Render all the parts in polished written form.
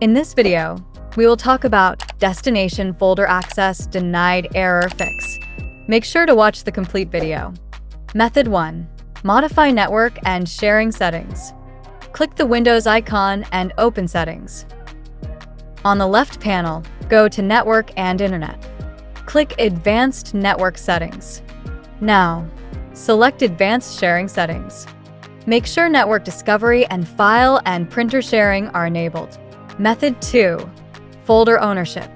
In this video, we will talk about destination folder access denied error fix. Make sure to watch the complete video. Method 1. Modify network and sharing settings. Click the Windows icon and open Settings. On the left panel, go to Network and Internet. Click Advanced Network Settings. Now, select Advanced Sharing Settings. Make sure network discovery and file and printer sharing are enabled. Method 2. Folder ownership.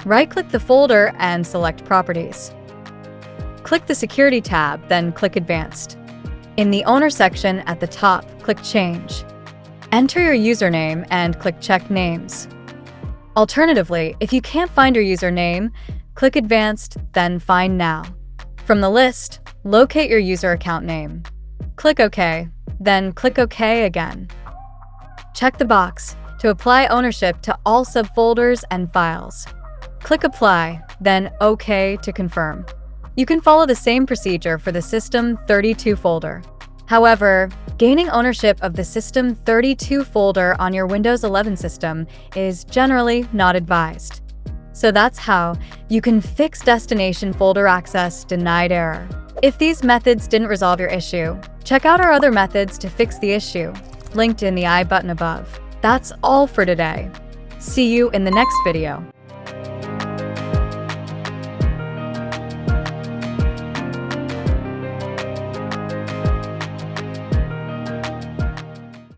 Right-click the folder and select Properties. Click the Security tab, then click Advanced. In the Owner section at the top, click Change. Enter your username and click Check Names. Alternatively, if you can't find your username, click Advanced, then Find Now. From the list, locate your user account name. Click OK, then click OK again. Check the box to apply ownership to all subfolders and files. Click Apply, then OK to confirm. You can follow the same procedure for the System32 folder. However, gaining ownership of the System32 folder on your Windows 11 system is generally not advised. So that's how you can fix destination folder access denied error. If these methods didn't resolve your issue, check out our other methods to fix the issue, linked in the I button above. That's all for today. See you in the next video.